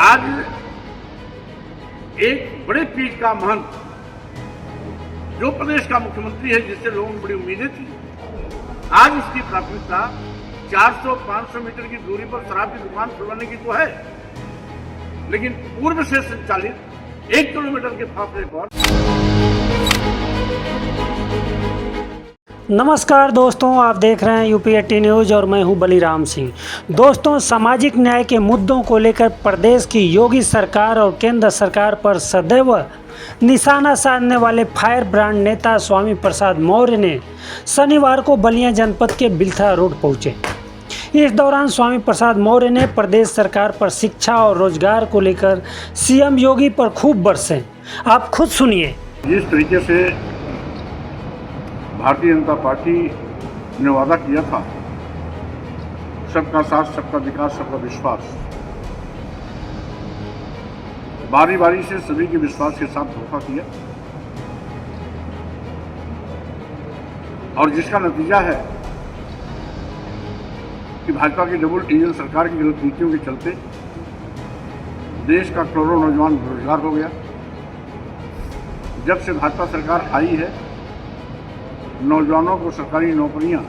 आज एक बड़े पीठ का महंत जो प्रदेश का मुख्यमंत्री है, जिससे लोगों को बड़ी उम्मीदें थी, आज उसकी प्राथमिकता 400-500 मीटर की दूरी पर शराब की दुकान खुलवाने की तो है, लेकिन पूर्व से संचालित 1 किलोमीटर के फासले पर। नमस्कार दोस्तों, आप देख रहे हैं यूपी 80 न्यूज़ और मैं हूं बलिराम सिंह। दोस्तों, सामाजिक न्याय के मुद्दों को लेकर प्रदेश की योगी सरकार और केंद्र सरकार पर सदैव निशाना साधने वाले फायर ब्रांड नेता स्वामी प्रसाद मौर्य ने शनिवार को बलिया जनपद के बिल्था रोड पहुंचे। इस दौरान स्वामी प्रसाद मौर्य ने प्रदेश सरकार पर शिक्षा और रोजगार को लेकर सीएम योगी पर खूब बरसे। आप खुद सुनिए। जिस तरीके से भारतीय जनता पार्टी ने वादा किया था, सबका साथ, सबका विकास, सबका विश्वास, बारी बारी से सभी के विश्वास के साथ धोखा किया और जिसका नतीजा है कि भाजपा की डबल इंजन सरकार की गलत नीतियों के चलते देश का करोड़ों नौजवान बेरोजगार हो गया। जब से भाजपा सरकार आई है, नौजवानों को सरकारी नौकरियां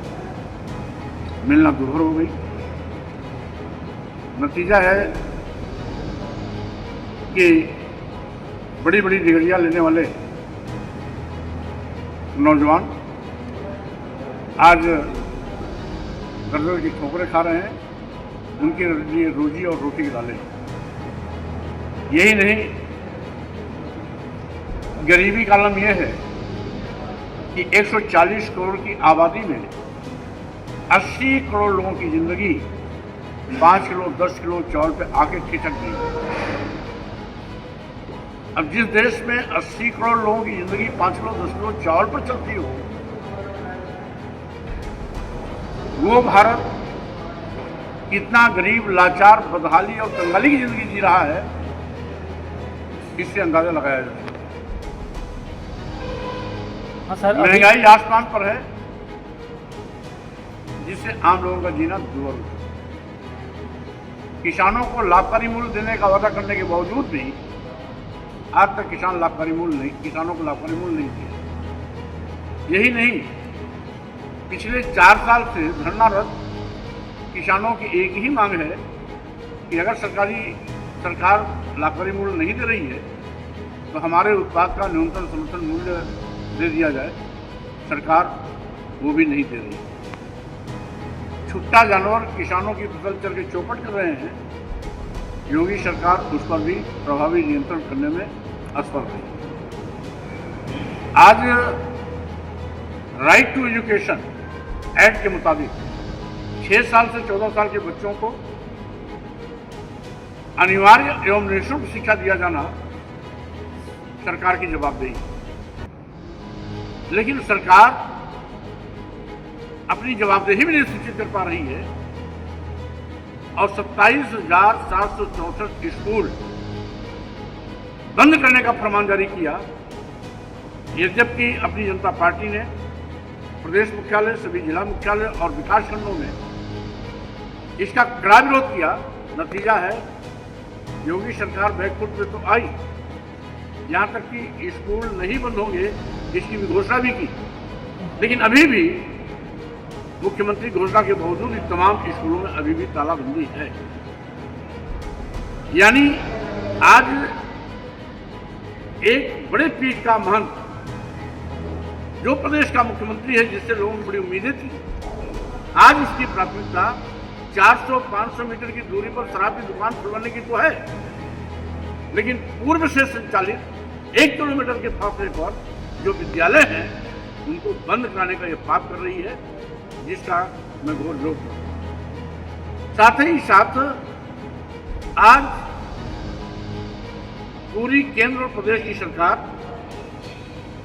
मिलना दुभर हो गई। नतीजा है कि बड़ी बड़ी डिग्रियां लेने वाले नौजवान आज दर की ठोकरें खा रहे हैं, उनके लिए रोजी और रोटी डाले। यही नहीं, गरीबी का आलम यह है कि 140 करोड़ की आबादी में 80 करोड़ लोगों की जिंदगी 5 किलो 10 किलो चावल पे आके ठिठक गई। अब जिस देश में 80 करोड़ लोगों की जिंदगी 5 किलो 10 किलो चावल पर चलती हो, वो भारत कितना गरीब, लाचार, बदहाली और कंगाली की जिंदगी जी रहा है, इससे अंदाजा लगाया जा सकता है। महंगाई आसमान पर है, जिससे आम लोगों का जीना दुर्भर हो गया। किसानों को लाभकारी मूल्य देने का वादा करने के बावजूद भी आज तक किसानों को लाभकारी मूल्य नहीं दिया। यही नहीं, पिछले 4 साल से धरनारत किसानों की एक ही मांग है कि अगर सरकार लाभकारी मूल्य नहीं दे रही है तो हमारे उत्पाद का न्यूनतम समर्थन मूल्य दे दिया जाए। सरकार वो भी नहीं दे रही। छुट्टा जानवर किसानों की फसल चल के चौपट कर रहे हैं। योगी सरकार उस पर भी प्रभावी नियंत्रण करने में असफल रही। आज राइट टू एजुकेशन एक्ट के मुताबिक 6 साल से 14 साल के बच्चों को अनिवार्य एवं निःशुल्क शिक्षा दिया जाना सरकार की जवाबदेही। लेकिन सरकार अपनी जवाबदेही भी नहीं सुनिश्चित कर पा रही है और 27,764 स्कूल बंद करने का फरमान जारी किया। ये जबकि अपनी जनता पार्टी ने प्रदेश मुख्यालय, सभी जिला मुख्यालय और विकास खंडों में इसका कड़ा विरोध किया। नतीजा है, योगी सरकार बैकफुट पे तो आई, यहाँ तक कि स्कूल नहीं बंद होंगे इसकी भी घोषणा भी की, लेकिन अभी भी मुख्यमंत्री घोषणा के बावजूद इन तमाम स्कूलों में अभी भी तालाबंदी है। यानी आज एक बड़े पीठ का महंत जो प्रदेश का मुख्यमंत्री है, जिससे लोगों को बड़ी उम्मीदें थी, आज उसकी प्राथमिकता 400-500 मीटर की दूरी पर शराब की दुकान खुलवाने की तो है, लेकिन पूर्व से संचालित 1 किलोमीटर के फासले पर जो विद्यालय हैं उनको बंद कराने का यह पाप कर रही है, जिसका मैं घोर विरोध करता हूं। साथ ही साथ आज पूरी केंद्र और प्रदेश की सरकार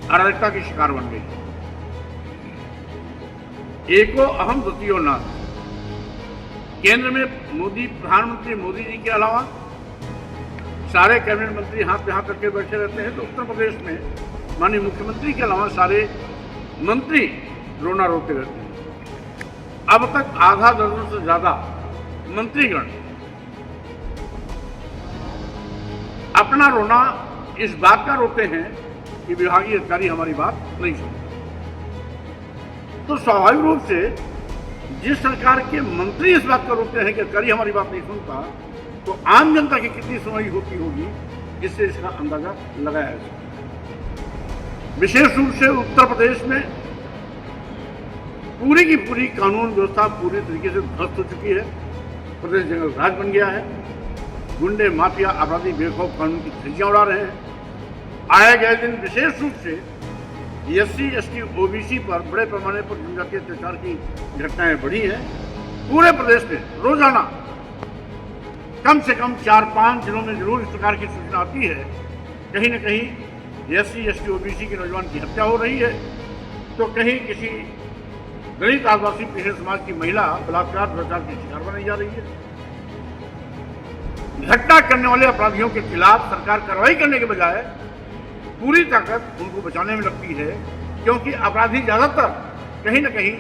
अराजकता की शिकार बन गई। एको अहम द्वितीयो नाथ। केंद्र में प्रधानमंत्री मोदी जी के अलावा सारे कैबिनेट मंत्री हाथ पे हाथ रखे बैठे रहते हैं, तो उत्तर प्रदेश में माननीय मुख्यमंत्री के अलावा सारे मंत्री रोना रोते रहते हैं। अब तक आधा दर्जन से ज्यादा मंत्रीगण अपना रोना इस बात का रोते हैं कि विभागीय अधिकारी हमारी बात नहीं सुनते। तो स्वाभाविक रूप से जिस सरकार के मंत्री इस बात का रोते हैं कि अधिकारी हमारी बात नहीं सुनता, तो आम जनता की कितनी सुनवाई होती होगी, इससे इसका अंदाजा लगाया जा सकता है। विशेष रूप से उत्तर प्रदेश में पूरी की पूरी कानून व्यवस्था पूरी तरीके से ध्वस्त हो चुकी है। प्रदेश जंगल राज बन गया है। गुंडे, माफिया, अपराधी बेखौफ कानून की धज्जियां उड़ा रहे हैं। आए गए दिन विशेष रूप से SC, ST, OBC पर बड़े पैमाने पर जनजातीय अत्याचार की घटनाएं बढ़ी हैं। पूरे प्रदेश में रोजाना कम से कम 4-5 जिलों में जरूर इस प्रकार की सूचना आती है, कहीं न कहीं SC, ST, OBC के नौजवान की हत्या हो रही है, तो कहीं किसी दलित आदिवासी पिछड़े समाज की महिला बलात्कार दुराचार की शिकार बनाई जा रही है। घटना करने वाले अपराधियों के खिलाफ सरकार कार्रवाई करने के बजाय पूरी ताकत उनको बचाने में लगती है, क्योंकि अपराधी ज्यादातर कहीं न कहीं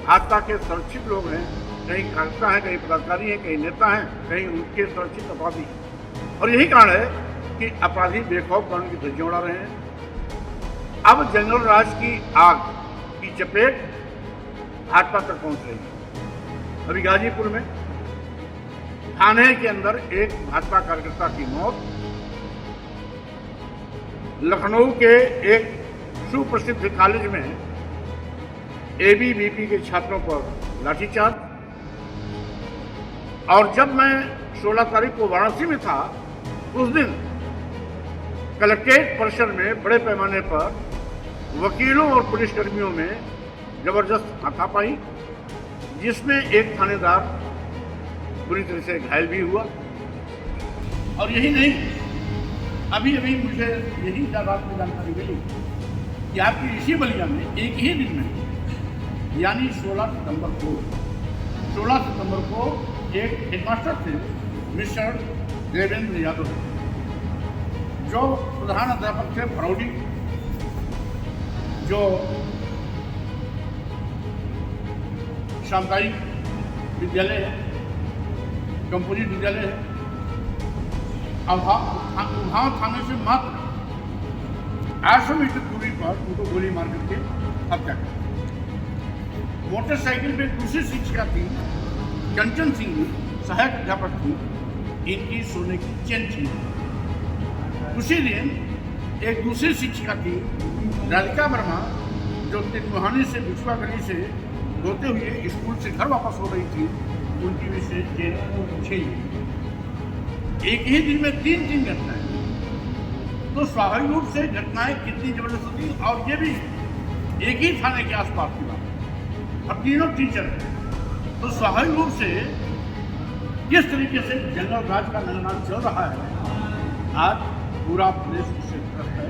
भाजपा के सुरक्षित लोग हैं, कहीं कार्यकर्ता हैं, कहीं पदाधिकारी हैं, कहीं नेता हैं, कहीं उनके सुरक्षित अपराधी हैं। और यही कारण है कि अपराधी बेखौफ कानून की धज्जियां उड़ा रहे हैं। अब जंगल राज की आग की चपेट भाजपा तक पहुंच रही है। अभी गाजीपुर में थाने के अंदर एक भाजपा कार्यकर्ता की मौत, लखनऊ के एक सुप्रसिद्ध कॉलेज में ABVP के छात्रों पर लाठीचार्ज, और जब मैं 16 तारीख को वाराणसी में था, उस दिन कलेक्ट्रेट परिसर में बड़े पैमाने पर वकीलों और पुलिसकर्मियों में जबरदस्त हाथापाई, जिसमें एक थानेदार बुरी तरह से घायल भी हुआ। और यही नहीं, अभी मुझे यही रात में जानकारी मिली कि आपकी इसी बलिया में एक ही दिन में, यानी 16 सितंबर को एक हेडमास्टर थे मिस्टर देवेंद्र यादव, जो प्रधान अध्यापक थे भरौडी, जो सामुदायिक विद्यालय है, कंपोजिट विद्यालय है, उभाव थाने से मात्र 800 मीटर दूरी पर उनको गोली मार करके हत्या कर। मोटरसाइकिल पे दूसरी शिक्षिका थी कंचन सिंह, सहायक अध्यापक थी, इनकी सोने की चेन थी। उसी दिन एक दूसरी शिक्षिका थी राधिका वर्मा, जो तिरमुहानी से बिछुआ गली से होते हुए स्कूल से घर वापस हो रही थी, उनकी भी चेन छीन। एक ही दिन में 3 घटनाएं, तो स्वाभाविक रूप से घटनाएं कितनी जबरदस्त होती, और ये भी एक ही थाने के आसपास की बात, और तीनों टीचर हैं। तो स्वाभाविक रूप से किस तरीके से जंगल राज का निर्माण चल रहा है, आज पूरा प्रदेश इससे त्रस्त है।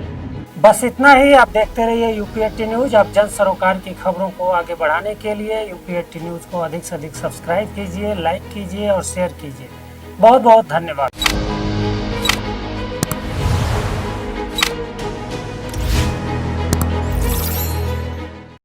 बस इतना ही। आप देखते रहिए UP80 न्यूज। आप जन सरोकार की खबरों को आगे बढ़ाने के लिए UP80 न्यूज को अधिक से अधिक सब्सक्राइब कीजिए, लाइक कीजिए और शेयर कीजिए। बहुत बहुत धन्यवाद।